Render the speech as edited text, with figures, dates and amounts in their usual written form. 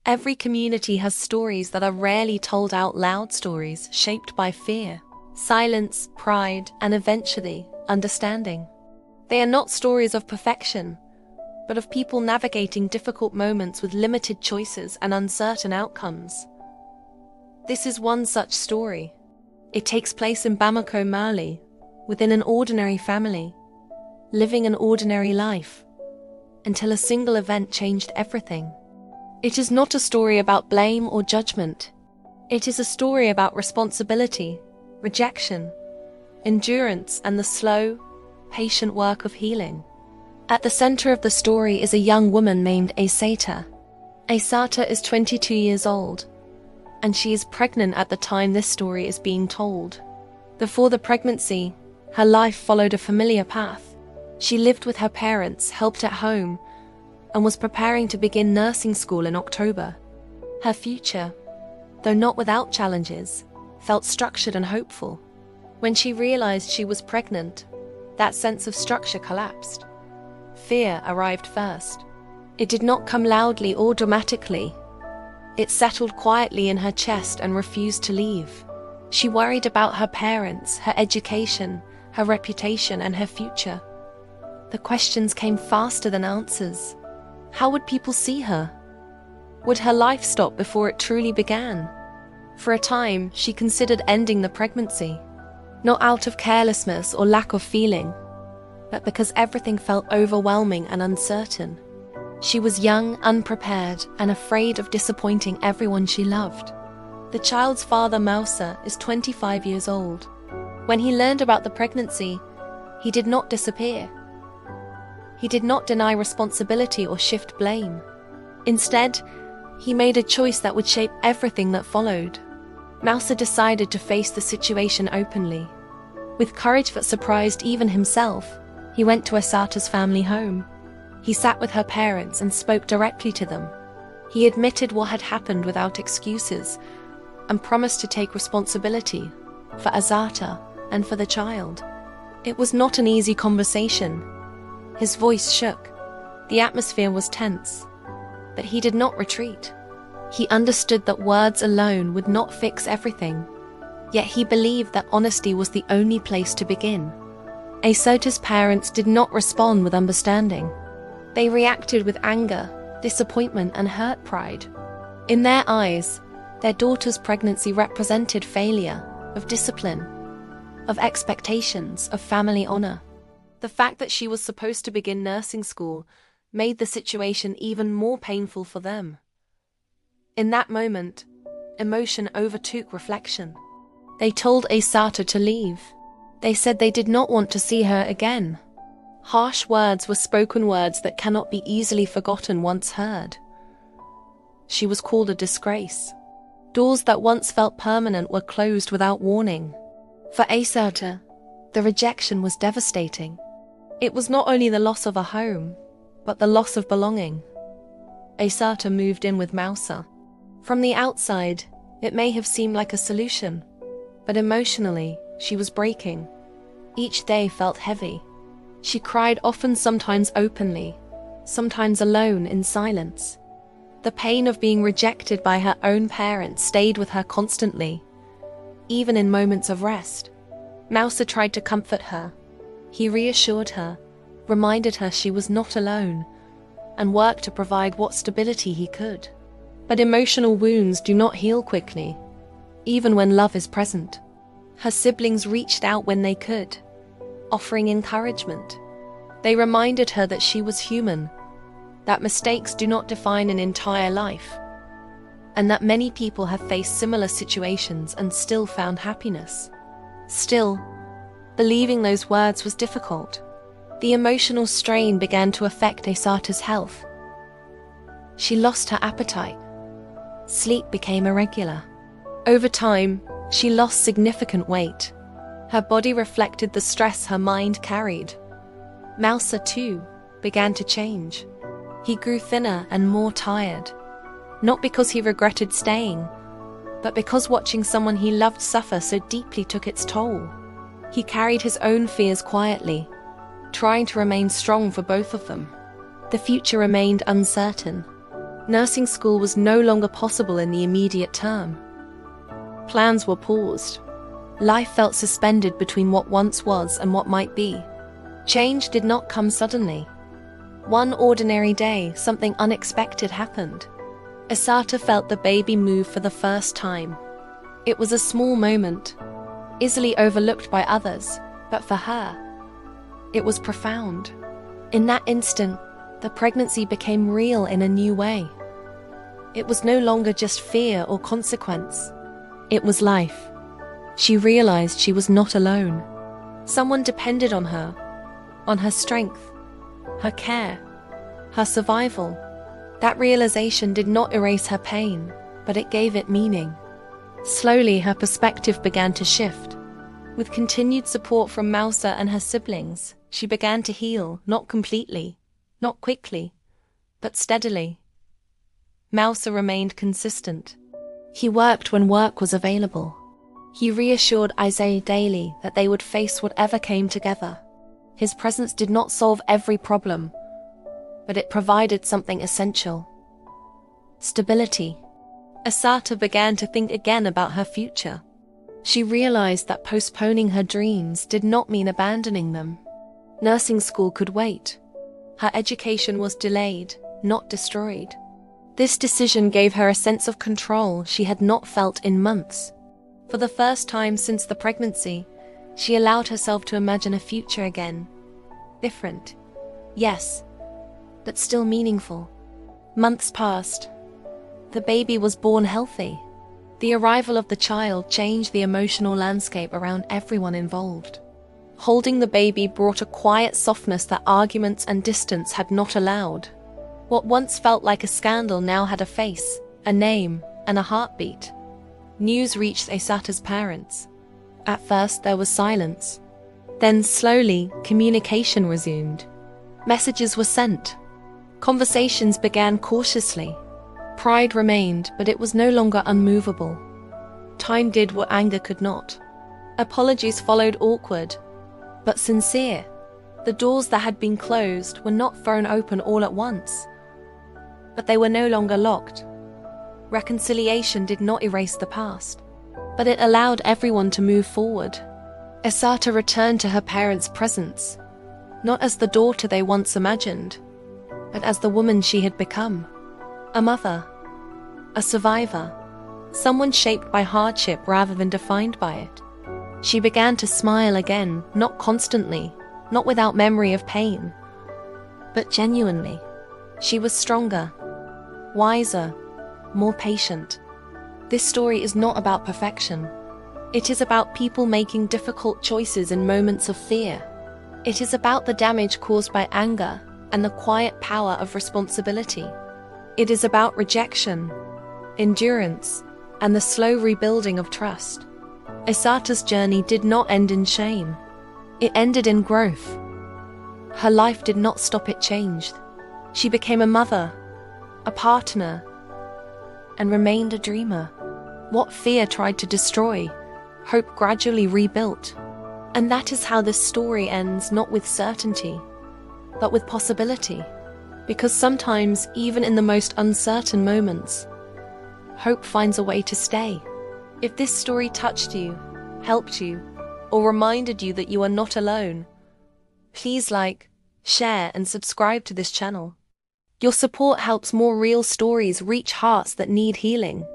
Every community has stories that are rarely told out loud, stories shaped by fear, silence, pride, and eventually, understanding. They are not stories of perfection, but of people navigating difficult moments with limited choices and uncertain outcomes. This is one such story. It takes place in Bamako, Mali, within an ordinary family, living an ordinary life, until a single event changed everything. It is not a story about blame or judgment. It is a story about responsibility, rejection, endurance, and the slow, patient work of healing. At the center of the story is a young woman named Aïssata. Aïssata is 22 years old, and she is pregnant at the time this story is being told. Before the pregnancy, her life followed a familiar path. She lived with her parents, helped at home, and was preparing to begin nursing school in October. Her future, though not without challenges, felt structured and hopeful. When she realized she was pregnant, that sense of structure collapsed. Fear arrived first. It did not come loudly or dramatically. It settled quietly in her chest and refused to leave. She worried about her parents, her education, her reputation, and her future. The questions came faster than answers. How would people see her? Would her life stop before it truly began? For a time, she considered ending the pregnancy, not out of carelessness or lack of feeling, but because everything felt overwhelming and uncertain. She was young, unprepared, and afraid of disappointing everyone she loved. The child's father, Moussa, is 25 years old. When he learned about the pregnancy, he did not disappear. He did not deny responsibility or shift blame. Instead, he made a choice that would shape everything that followed. Moussa decided to face the situation openly. With courage that surprised even himself, he went to Aïssata's family home. He sat with her parents and spoke directly to them. He admitted what had happened without excuses and promised to take responsibility for Aïssata and for the child. It was not an easy conversation. His voice shook. The atmosphere was tense. But he did not retreat. He understood that words alone would not fix everything. Yet he believed that honesty was the only place to begin. Aïssata's parents did not respond with understanding. They reacted with anger, disappointment, and hurt pride. In their eyes, their daughter's pregnancy represented failure of discipline, of expectations, of family honor. The fact that she was supposed to begin nursing school made the situation even more painful for them. In that moment, emotion overtook reflection. They told Aïssata to leave. They said they did not want to see her again. Harsh words were spoken, words that cannot be easily forgotten once heard. She was called a disgrace. Doors that once felt permanent were closed without warning. For Aïssata, the rejection was devastating. It was not only the loss of a home, but the loss of belonging. Aïssata moved in with Moussa. From the outside, it may have seemed like a solution, but emotionally, she was breaking. Each day felt heavy. She cried often, sometimes openly, sometimes alone in silence. The pain of being rejected by her own parents stayed with her constantly, even in moments of rest. Moussa tried to comfort her. He reassured her, reminded her she was not alone, and worked to provide what stability he could. But emotional wounds do not heal quickly, even when love is present. Her siblings reached out when they could, offering encouragement. They reminded her that she was human, that mistakes do not define an entire life, and that many people have faced similar situations and still found happiness. Still, believing those words was difficult. The emotional strain began to affect Aïssata's health. She lost her appetite. Sleep became irregular. Over time, she lost significant weight. Her body reflected the stress her mind carried. Moussa, too, began to change. He grew thinner and more tired, not because he regretted staying, but because watching someone he loved suffer so deeply took its toll. He carried his own fears quietly, trying to remain strong for both of them. The future remained uncertain. Nursing school was no longer possible in the immediate term. Plans were paused. Life felt suspended between what once was and what might be. Change did not come suddenly. One ordinary day, something unexpected happened. Aïssata felt the baby move for the first time. It was a small moment, easily overlooked by others, but for her, it was profound. In that instant, the pregnancy became real in a new way. It was no longer just fear or consequence. It was life. She realized she was not alone. Someone depended on her strength, her care, her survival. That realization did not erase her pain, but it gave it meaning. Slowly, her perspective began to shift. With continued support from Moussa and her siblings, she began to heal, not completely, not quickly, but steadily. Moussa remained consistent. He worked when work was available. He reassured Aïssata daily that they would face whatever came together. His presence did not solve every problem, but it provided something essential: stability. Aïssata began to think again about her future. She realized that postponing her dreams did not mean abandoning them. Nursing school could wait. Her education was delayed, not destroyed. This decision gave her a sense of control she had not felt in months. For the first time since the pregnancy, she allowed herself to imagine a future again. Different, yes, but still meaningful. Months passed. The baby was born healthy. The arrival of the child changed the emotional landscape around everyone involved. Holding the baby brought a quiet softness that arguments and distance had not allowed. What once felt like a scandal now had a face, a name, and a heartbeat. News reached Aïssata's parents. At first there was silence. Then slowly, communication resumed. Messages were sent. Conversations began cautiously. Pride remained, but it was no longer unmovable. Time did what anger could not. Apologies followed, awkward, but sincere. The doors that had been closed were not thrown open all at once, but they were no longer locked. Reconciliation did not erase the past, but it allowed everyone to move forward. Aïssata returned to her parents' presence, not as the daughter they once imagined, but as the woman she had become. A mother, a survivor, someone shaped by hardship rather than defined by it. She began to smile again, not constantly, not without memory of pain, but genuinely. She was stronger, wiser, more patient. This story is not about perfection. It is about people making difficult choices in moments of fear. It is about the damage caused by anger and the quiet power of responsibility. It is about rejection, endurance, and the slow rebuilding of trust. Aïssata's journey did not end in shame. It ended in growth. Her life did not stop, it changed. She became a mother, a partner, and remained a dreamer. What fear tried to destroy, hope gradually rebuilt. And that is how this story ends, not with certainty, but with possibility. Because sometimes, even in the most uncertain moments, hope finds a way to stay. If this story touched you, helped you, or reminded you that you are not alone, please like, share, and subscribe to this channel. Your support helps more real stories reach hearts that need healing.